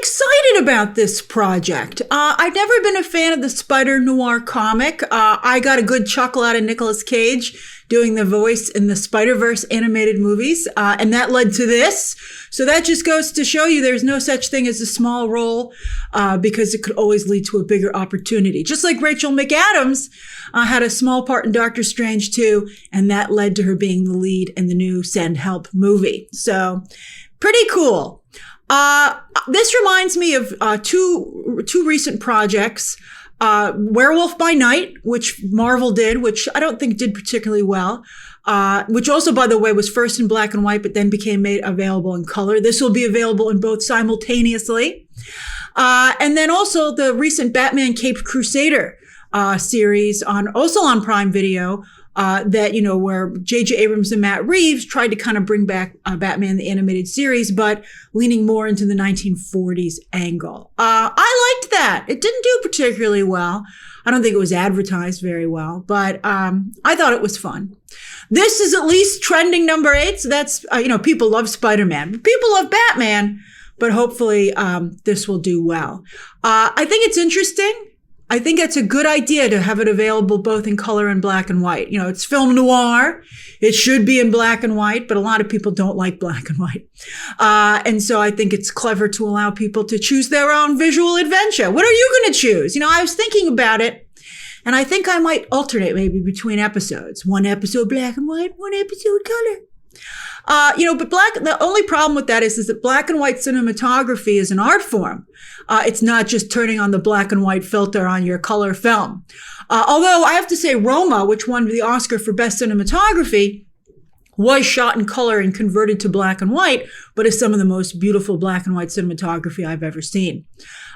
excited about this project. I've never been a fan of the Spider-Noir comic. I got a good chuckle out of Nicolas Cage doing the voice in the Spider-Verse animated movies, and that led to this. So that just goes to show you there's no such thing as a small role, because it could always lead to a bigger opportunity. Just like Rachel McAdams had a small part in Doctor Strange 2, and that led to her being the lead in the new Send Help movie. So pretty cool. This reminds me of two recent projects. Werewolf by Night, which Marvel did, which I don't think did particularly well, which also, by the way, was first in black and white, but then became made available in color. This will be available in both simultaneously. And then also the recent Batman Caped Crusader series also on Prime Video, that, where J.J. Abrams and Matt Reeves tried to kind of bring back Batman the Animated Series, but leaning more into the 1940s angle. I liked that. It didn't do particularly well. I don't think it was advertised very well, but I thought it was fun. This is at least trending number 8, so that's, people love Spider-Man. People love Batman, but hopefully this will do well. I think it's interesting. I think it's a good idea to have it available both in color and black and white. It's film noir. It should be in black and white, but a lot of people don't like black and white. And so I think it's clever to allow people to choose their own visual adventure. What are you going to choose? I was thinking about it, and I think I might alternate maybe between episodes. One episode black and white, one episode color. But the only problem with that is that black and white cinematography is an art form. It's not just turning on the black and white filter on your color film. Although I have to say Roma, which won the Oscar for Best Cinematography, was shot in color and converted to black and white, but is some of the most beautiful black and white cinematography I've ever seen.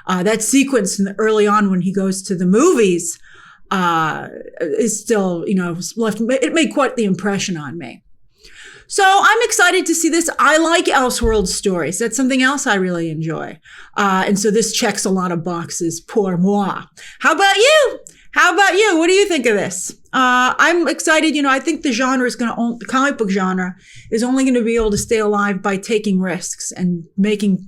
That sequence early on when he goes to the movies, is still, it made quite the impression on me. So I'm excited to see this. I like Elseworld stories. That's something else I really enjoy. And so this checks a lot of boxes pour moi. How about you? What do you think of this? I'm excited. I think the comic book genre is only going to be able to stay alive by taking risks and making,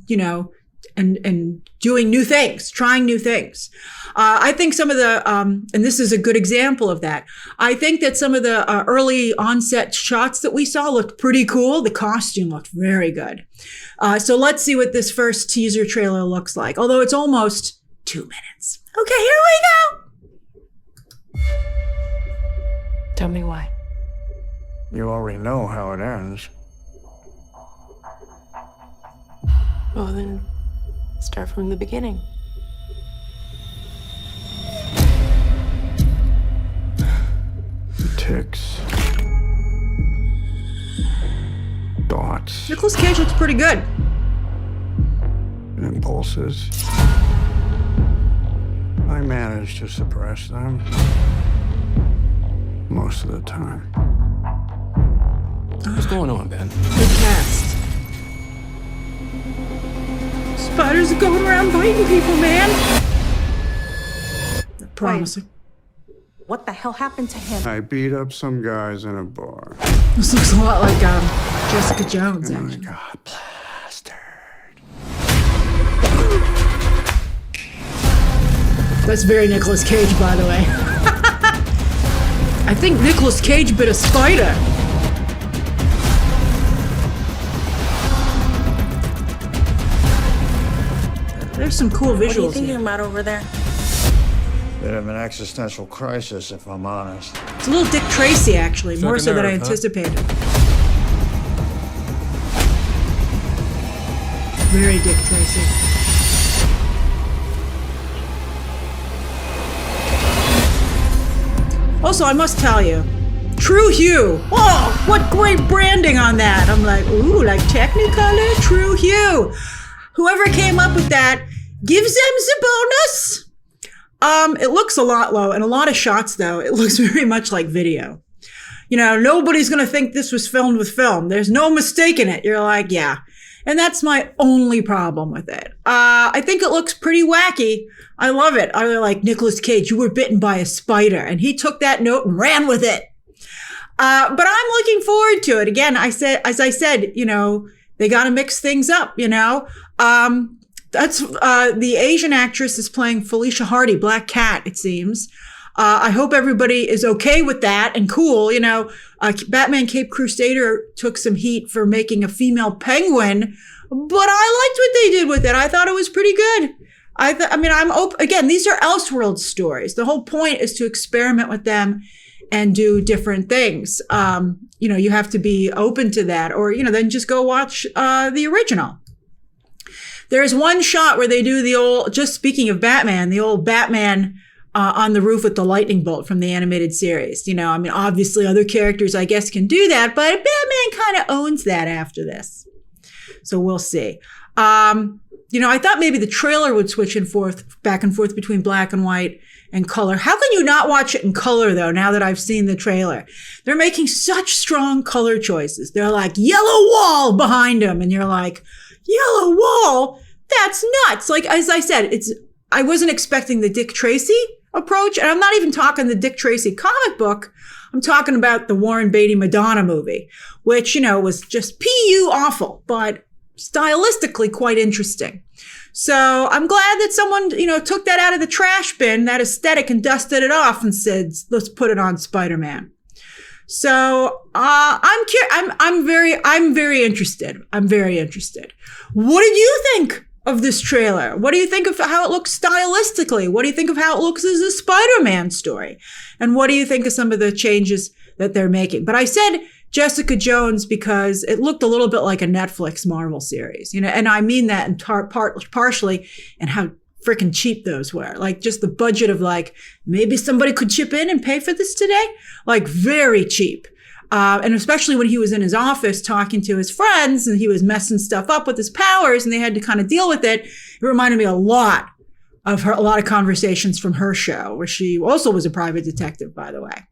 and doing new things, trying new things. I think some of the, and this is a good example of that. I think that some of the early onset shots that we saw looked pretty cool. The costume looked very good. So let's see what this first teaser trailer looks like. Although it's almost 2 minutes. Okay, here we go. Tell me why. You already know how it ends. Well, then start from the beginning. Ticks. Thoughts. Nicolas Cage looks pretty good. Impulses. I manage to suppress them. Most of the time. What's going on, Ben? Good cast. Spiders are going around biting people, man. Promising. What the hell happened to him? I beat up some guys in a bar. This looks a lot like Jessica Jones, And I actually. got plastered. That's very Nicolas Cage, by the way. I think Nicolas Cage bit a spider. There's some cool visuals. What are you thinking here. about over there? Bit of an existential crisis, if I'm honest. It's a little Dick Tracy, actually, more so than I nerve, huh? anticipated. Very Dick Tracy. Also, I must tell you, True Hue. Oh, what great branding on that. I'm like, ooh, like Technicolor, True Hue. Whoever came up with that, gives them the bonus. It looks a lot low, and a lot of shots, though, it looks very much like video. Nobody's going to think this was filmed with film. There's no mistaking it. You're like, yeah. And that's my only problem with it. I think it looks pretty wacky. I love it. I like Nicolas Cage, you were bitten by a spider, and he took that note and ran with it. But I'm looking forward to it. Again, as I said, they got to mix things up, That's the Asian actress is playing Felicia Hardy, Black Cat, it seems. I hope everybody is okay with that and cool. You know, Batman Cape Crusader took some heat for making a female penguin, but I liked what they did with it. I thought it was pretty good. I'm open. Again, these are Elseworld stories. The whole point is to experiment with them and do different things. You know, you have to be open to that, or, you know, then just go watch the original. There's one shot where they do the old, just speaking of Batman, the old Batman on the roof with the lightning bolt from the animated series. You know, I mean, obviously other characters, I guess, can do that, but Batman kind of owns that after this. So we'll see. You know, I thought maybe the trailer would switch back and forth between black and white and color. How can you not watch it in color, though, now that I've seen the trailer? They're making such strong color choices. They're like, yellow wall behind them. And you're like, yellow wall? That's nuts. Like, as I said, I wasn't expecting the Dick Tracy approach. And I'm not even talking the Dick Tracy comic book. I'm talking about the Warren Beatty Madonna movie, which, you know, was just PU awful, but stylistically quite interesting. So I'm glad that someone, you know, took that out of the trash bin, that aesthetic, and dusted it off and said, let's put it on Spider-Man. So I'm very interested. I'm very interested. What did you think of this trailer? What do you think of how it looks stylistically? What do you think of how it looks as a Spider-Man story? And what do you think of some of the changes that they're making? But I said Jessica Jones because it looked a little bit like a Netflix Marvel series, you know, and I mean that in partially in how freaking cheap those were. Like just the budget of like, maybe somebody could chip in and pay for this today. Like very cheap. And especially when he was in his office talking to his friends and he was messing stuff up with his powers and they had to kind of deal with it. It reminded me a lot of a lot of conversations from her show, where she also was a private detective, by the way.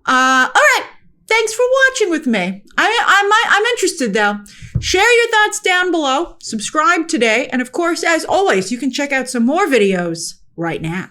All right. Thanks for watching with me. I'm interested though. Share your thoughts down below. Subscribe today. And of course, as always, you can check out some more videos right now.